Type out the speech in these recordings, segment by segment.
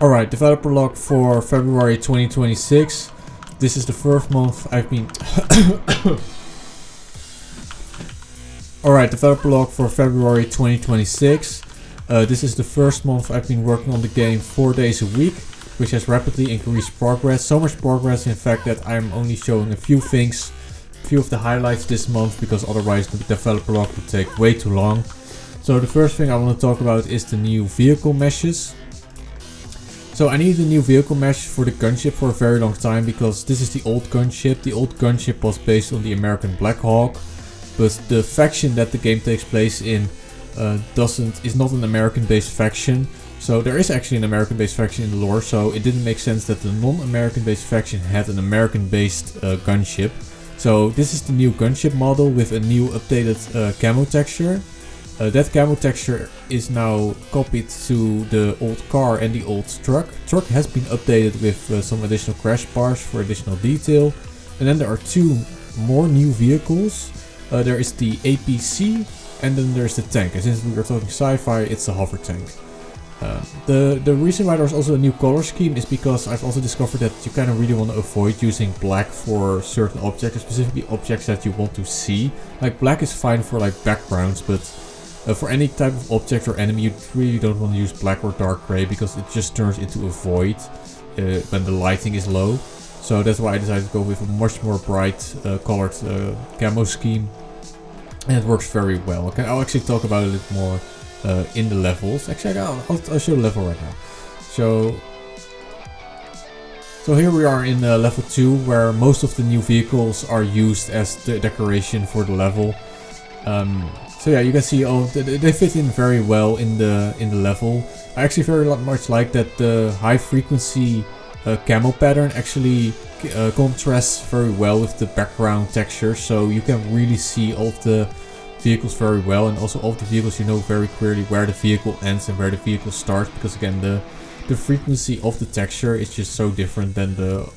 Alright, developer log for February 2026. This is the first month I've been... Alright, developer log for February 2026. This is the first month I've been working on the game 4 days a week, which has rapidly increased progress. So much progress in fact that I'm only showing a few things, a few of the highlights this month, because otherwise the developer log would take way too long. So the first thing I want to talk about is the new vehicle meshes. So I needed a new vehicle mesh for the gunship for a very long time, because this is the old gunship. The old gunship was based on the American Black Hawk, but the faction that the game takes place in is not an American based faction. So there is actually an American based faction in the lore, so it didn't make sense that the non-American based faction had an American based gunship. So this is the new gunship model with a new updated camo texture. That camo texture is now copied to the old car and the old truck. Truck has been updated with some additional crash bars for additional detail. And then there are two more new vehicles. There is the APC and then there's the tank. And since we are talking sci-fi, it's a hover tank. The reason why there's also a new color scheme is because I've also discovered that you kind of really want to avoid using black for certain objects, specifically objects that you want to see. Like black is fine for like backgrounds, but for any type of object or enemy, you really don't want to use black or dark gray, because it just turns into a void when the lighting is low. So that's why I decided to go with a much more bright colored camo scheme, and it works very well. Okay, I'll actually talk about it a little more in the levels. Actually, I'll show the level right now. So here we are in level 2, where most of the new vehicles are used as the decoration for the level. So yeah, you can see they fit in very well in the level. I actually very much like that the high frequency camo pattern actually contrasts very well with the background texture, so you can really see all of the vehicles very well, and also all of the vehicles you know very clearly where the vehicle ends and where the vehicle starts, because again the frequency of the texture is just so different than the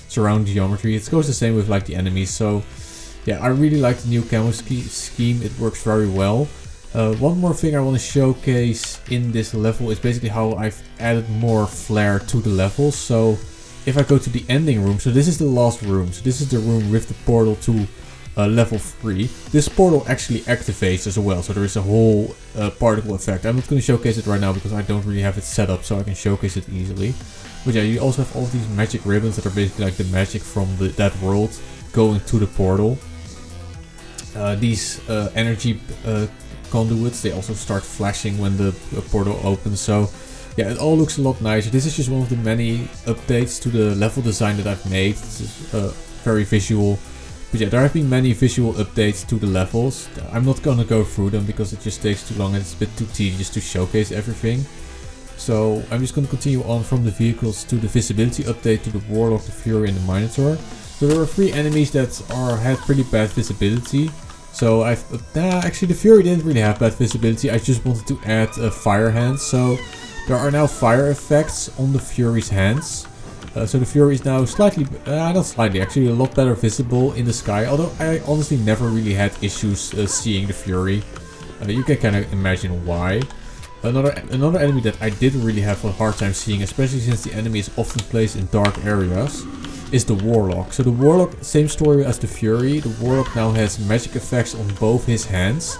surrounding geometry. It goes the same with like the enemies. So yeah, I really like the new camo scheme, it works very well. One more thing I want to showcase in this level is basically how I've added more flair to the levels. So if I go to the ending room, so this is the last room, so this is the room with the portal to level 3. This portal actually activates as well, so there is a whole particle effect. I'm not going to showcase it right now because I don't really have it set up so I can showcase it easily. But yeah, you also have all these magic ribbons that are basically like the magic from that world going to the portal. These energy conduits, they also start flashing when the portal opens. So yeah, it all looks a lot nicer. This is just one of the many updates to the level design that I've made. It's very visual. But yeah, there have been many visual updates to the levels. I'm not gonna go through them because it just takes too long and it's a bit too tedious to showcase everything. So I'm just gonna continue on from the vehicles to the visibility update to the Warlock, the Fury and the Minotaur. So there were 3 enemies that had pretty bad visibility. So actually the Fury didn't really have bad visibility, I just wanted to add fire hands. So there are now fire effects on the Fury's hands. So the Fury is now slightly, not slightly, actually a lot better visible in the sky. Although I honestly never really had issues seeing the Fury. You can kind of imagine why. Another enemy that I did really have a hard time seeing, especially since the enemy is often placed in dark areas, is the Warlock. So the Warlock, same story as the Fury. The Warlock now has magic effects on both his hands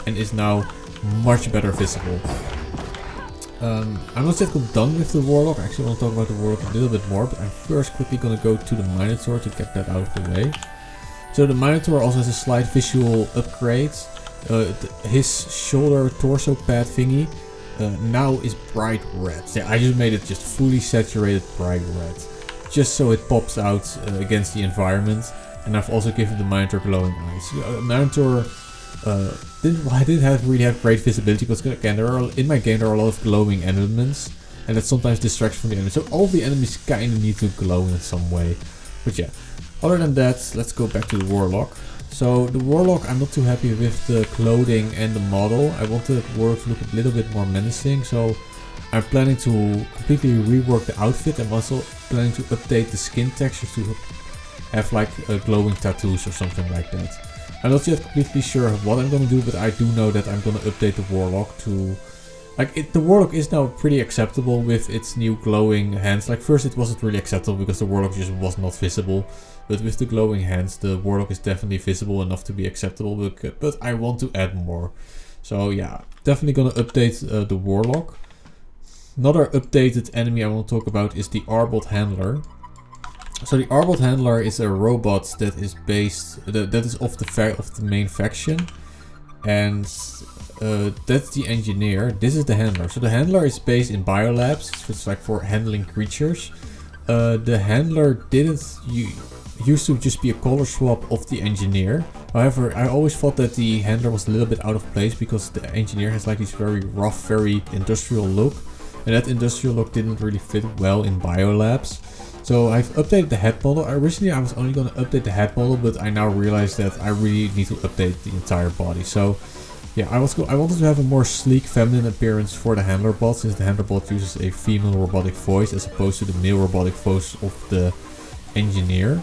and is now much better visible. I'm not yet done with the Warlock. I actually want to talk about the Warlock a little bit more, but I'm first quickly going to go to the Minotaur to get that out of the way. So the Minotaur also has a slight visual upgrade. His shoulder torso pad thingy now is bright red. Yeah, I just made it just fully saturated bright red, just so it pops out against the environment. And I've also given the Minotaur glowing eyes. Minotaur didn't really have great visibility, because again, in my game there are a lot of glowing elements, and that sometimes distracts from the enemy. So all the enemies kind of need to glow in some way. But yeah, other than that, let's go back to the Warlock. So the Warlock, I'm not too happy with the clothing and the model. I want the Warlock to look a little bit more menacing, so I'm planning to completely rework the outfit. I'm also planning to update the skin texture to have like glowing tattoos or something like that. I'm not yet completely sure what I'm gonna do, but I do know that I'm gonna update the Warlock to the Warlock is now pretty acceptable with its new glowing hands. Like first it wasn't really acceptable because the Warlock just was not visible. But with the glowing hands, the Warlock is definitely visible enough to be acceptable. But I want to add more. So yeah, definitely gonna update the Warlock. Another updated enemy I want to talk about is the Arbot Handler. So the Arbot Handler is a robot that is based, that is of the main faction. And that's the engineer. This is the handler. So the handler is based in biolabs. So it's like for handling creatures. The handler used to just be a color swap of the engineer. However, I always thought that the handler was a little bit out of place because the engineer has like this very rough, very industrial look. And that industrial look didn't really fit well in biolabs. So I've updated the head model. Originally I was only going to update the head model, but I now realize that I really need to update the entire body. So yeah, I wanted to have a more sleek feminine appearance for the handler bot, since the handler bot uses a female robotic voice as opposed to the male robotic voice of the engineer.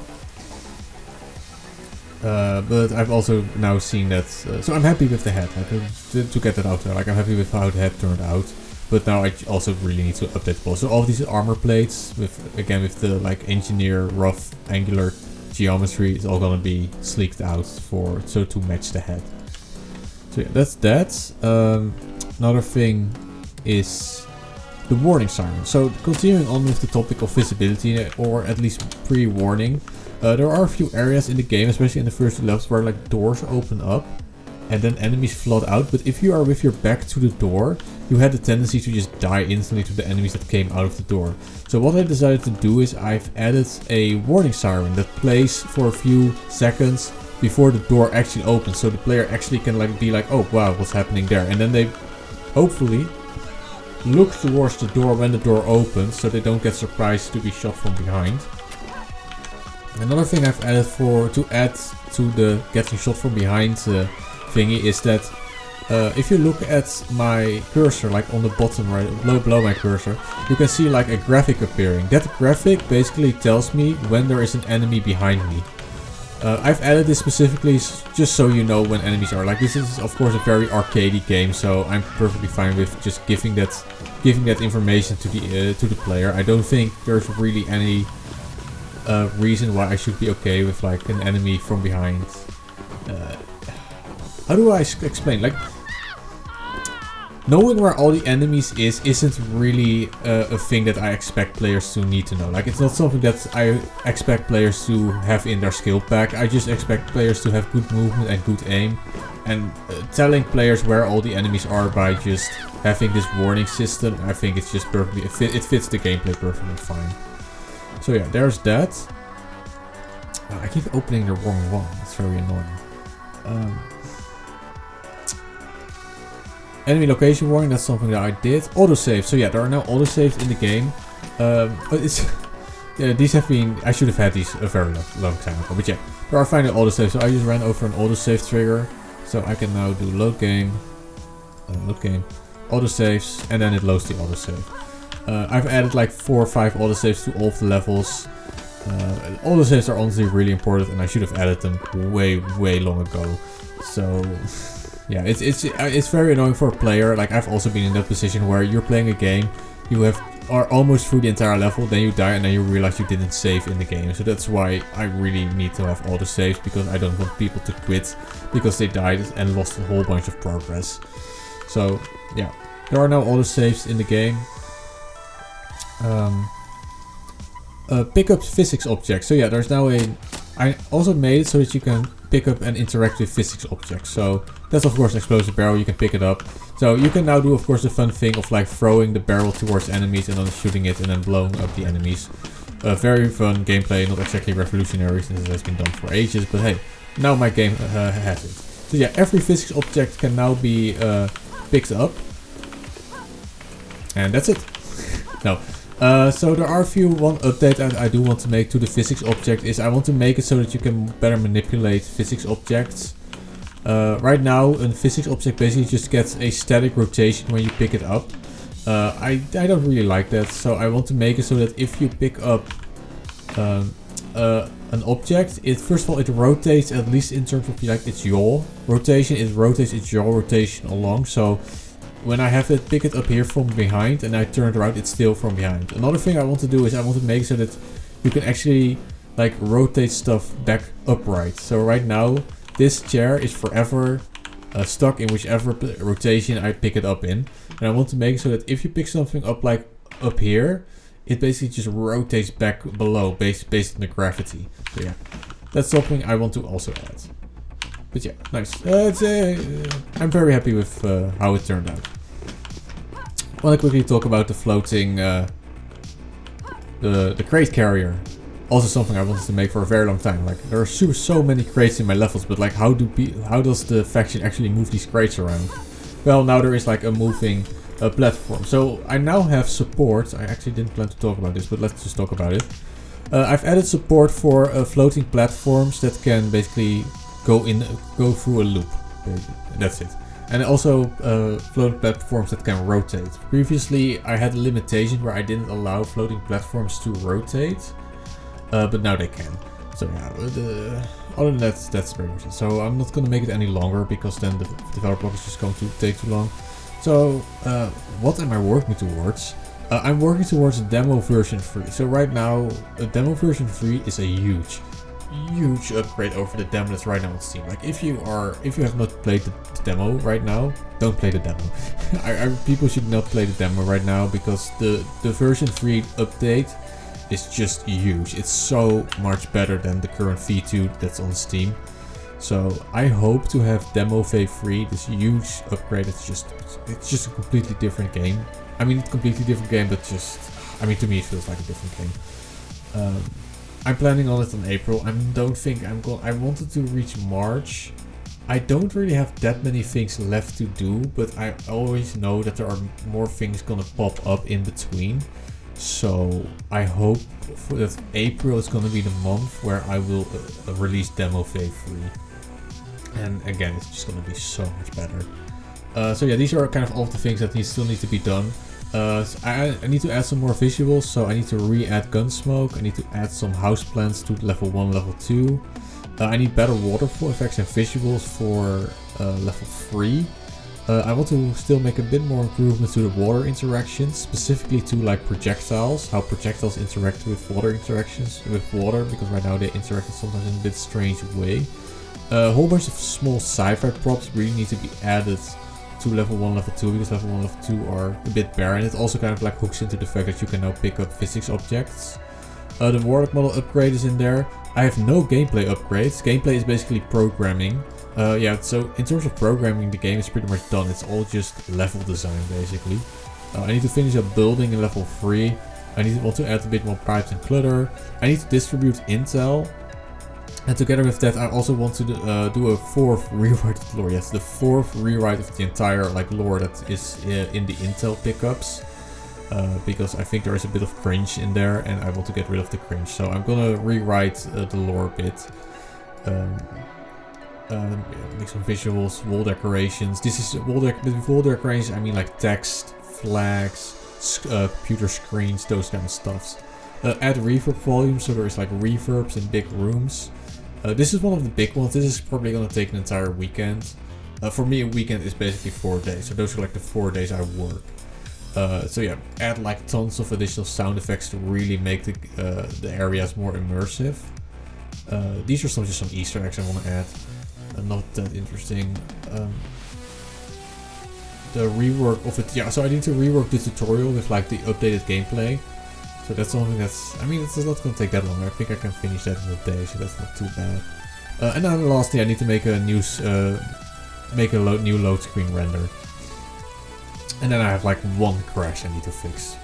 But I've also now seen that, so I'm happy with the head, like, to get that out there. Like I'm happy with how the head turned out. But now I also really need to update the bot. So all of these armor plates, with the like engineer rough angular geometry, is all gonna be sleeked out to match the head. So yeah, that's that. Another thing is the warning siren. So continuing on with the topic of visibility, or at least pre-warning, there are a few areas in the game, especially in the first two levels, where like doors open up and then enemies flood out. But if you are with your back to the door, you had the tendency to just die instantly to the enemies that came out of the door. So what I decided to do is I've added a warning siren that plays for a few seconds before the door actually opens, so the player actually can like be like, oh wow, what's happening there? And then they hopefully look towards the door when the door opens, so they don't get surprised to be shot from behind. Another thing I've added to add to the getting shot from behind thingy is that if you look at my cursor, like on the bottom right, below my cursor, you can see like a graphic appearing. That graphic basically tells me when there is an enemy behind me. I've added this specifically just so you know when enemies are. Like this is of course a very arcadey game, so I'm perfectly fine with just giving that information to the player. I don't think there's really any reason why I should be okay with like an enemy from behind. How do I explain? Like, knowing where all the enemies isn't really a thing that I expect players to need to know. Like, it's not something that I expect players to have in their skill pack. I just expect players to have good movement and good aim. And telling players where all the enemies are by just having this warning system, I think it's just perfectly, it fits the gameplay perfectly fine. So yeah, there's that. I keep opening the wrong one. It's very annoying. Enemy location warning, that's something that I did. Autosave, so yeah, there are now autosaves in the game. But it's... yeah, these have been... I should have had these a very long time ago. But yeah, there are finally autosaves. So I just ran over an autosave trigger. So I can now do load game, autosaves, and then it loads the autosave. I've added like 4 or 5 autosaves to all of the levels. Autosaves are honestly really important, and I should have added them way long ago. So... yeah, it's very annoying for a player. Like, I've also been in that position where you're playing a game, you are almost through the entire level, then you die, and then you realize you didn't save in the game. So that's why I really need to have autosaves, because I don't want people to quit because they died and lost a whole bunch of progress. So yeah, there are now autosaves in the game. Pick up physics objects. So yeah, there's now I also made it so that you can pick up and interact with physics objects. So that's of course an explosive barrel, you can pick it up. So you can now do of course the fun thing of like throwing the barrel towards enemies and then shooting it and then blowing up the enemies. Very fun gameplay, not exactly revolutionary since it has been done for ages, but hey, now my game has it. So yeah, every physics object can now be picked up. And that's it. No. So there are one update that I do want to make to the physics object is I want to make it so that you can better manipulate physics objects. Right now a physics object basically just gets a static rotation when you pick it up. I don't really like that, so I want to make it so that if you pick up an object, first of all it rotates at least in terms of like its yaw rotation, it rotates its yaw rotation along. So when I have it pick it up here from behind and I turn it around, it's still from behind. Another thing I want to do is I want to make so that you can actually like rotate stuff back upright. So right now this chair is forever stuck in whichever rotation I pick it up in, and I want to make so that if you pick something up like up here, it basically just rotates back below based on the gravity. So yeah, that's something I want to also add. But yeah, nice. I'm very happy with how it turned out. I want to quickly talk about the floating, the crate carrier. Also something I wanted to make for a very long time. Like there are so many crates in my levels, but like how does the faction actually move these crates around? Well, now there is like a moving platform. So I now have support. I actually didn't plan to talk about this, but let's just talk about it. I've added support for floating platforms that can basically go through a loop. That's it. And also floating platforms that can rotate. Previously I had a limitation where I didn't allow floating platforms to rotate, but now they can. So yeah, other than that, that's pretty much it. So I'm not going to make it any longer because then the developer block is just going to take too long. So what am I working towards? I'm working towards a demo version 3. So right now a demo version 3 is a huge upgrade over the demo that's right now on Steam. Like if you have not played the demo right now, don't play the demo. People should not play the demo right now because the version 3 update is just huge. It's so much better than the current V2 that's on Steam. So I hope to have demo phase 3, this huge upgrade. It's just a completely different game. I mean, completely different game, but just, I mean, to me it feels like a different game. I'm planning on it in April. I don't think I wanted to reach March. I don't really have that many things left to do, but I always know that there are more things gonna pop up in between. So I hope that April is gonna be the month where I will release demo phase 3. And again, it's just gonna be so much better. So yeah, these are kind of all the things that still need to be done. So I need to add some more visuals, so I need to re-add Gunsmoke, I need to add some house plants to level 1, level 2. I need better waterfall effects and visuals for level 3. I want to still make a bit more improvements to the water interactions, specifically to like projectiles, how projectiles interact with water because right now they interact sometimes in a bit strange way. A whole bunch of small sci-fi props really need to be added to level 1, level 2, because level 1, level 2 are a bit bare, and it also kind of like hooks into the fact that you can now pick up physics objects. The Warlock model upgrade is in there. I have no gameplay upgrades. Gameplay is basically programming. Yeah, so in terms of programming, the game is pretty much done. It's all just level design basically. I need to finish up building in level 3. I need to also add a bit more pipes and clutter. I need to distribute intel. And together with that, I also want to do a 4th rewrite of the lore. Yes, the 4th rewrite of the entire like lore that is in the intel pickups. Because I think there is a bit of cringe in there, and I want to get rid of the cringe. So I'm gonna rewrite the lore a bit. Make some visuals, wall decorations. This is with wall decorations, I mean like text, flags, computer screens, those kind of stuffs. Add reverb volume, so there is like reverbs in big rooms. This is one of the big ones. This is probably gonna take an entire weekend. For me, a weekend is basically 4 days. So those are like the 4 days I work. So yeah, add like tons of additional sound effects to really make the areas more immersive. These are just some Easter eggs I want to add. Not that interesting. The rework of it, yeah. So I need to rework the tutorial with like the updated gameplay. So that's something that's, I mean, it's not going to take that long. I think I can finish that in a day, so that's not too bad. And then lastly, I need to make a new new load screen render. And then I have like one crash I need to fix.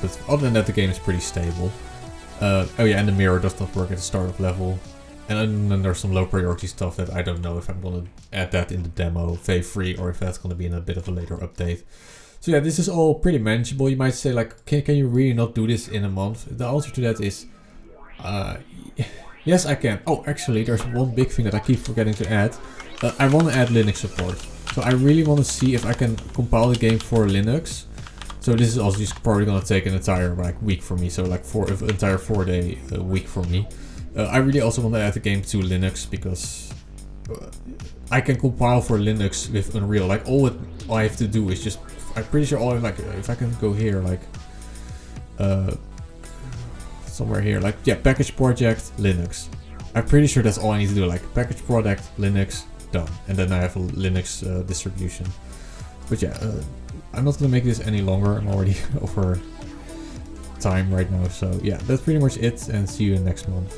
But other than that, the game is pretty stable. Oh yeah, and the mirror does not work at the start of level. And then there's some low priority stuff that I don't know if I'm going to add that in the demo phase 3 or if that's going to be in a bit of a later update. So yeah, this is all pretty manageable. You might say like, can you really not do this in a month? The answer to that is, yes I can. Oh, actually there's one big thing that I keep forgetting to add. I want to add Linux support. So I really want to see if I can compile the game for Linux. So this is also just probably going to take an entire like week for me. So like an entire 4-day week for me. I really also want to add the game to Linux because I can compile for Linux with Unreal. Like all I have to do is just I'm pretty sure all like if I can go here like somewhere here like package project Linux. I'm pretty sure that's all I need to do, like package product Linux done, and then I have a Linux distribution. But yeah, I'm not gonna make this any longer. I'm already over time right now, so yeah, that's pretty much it, and see you next month.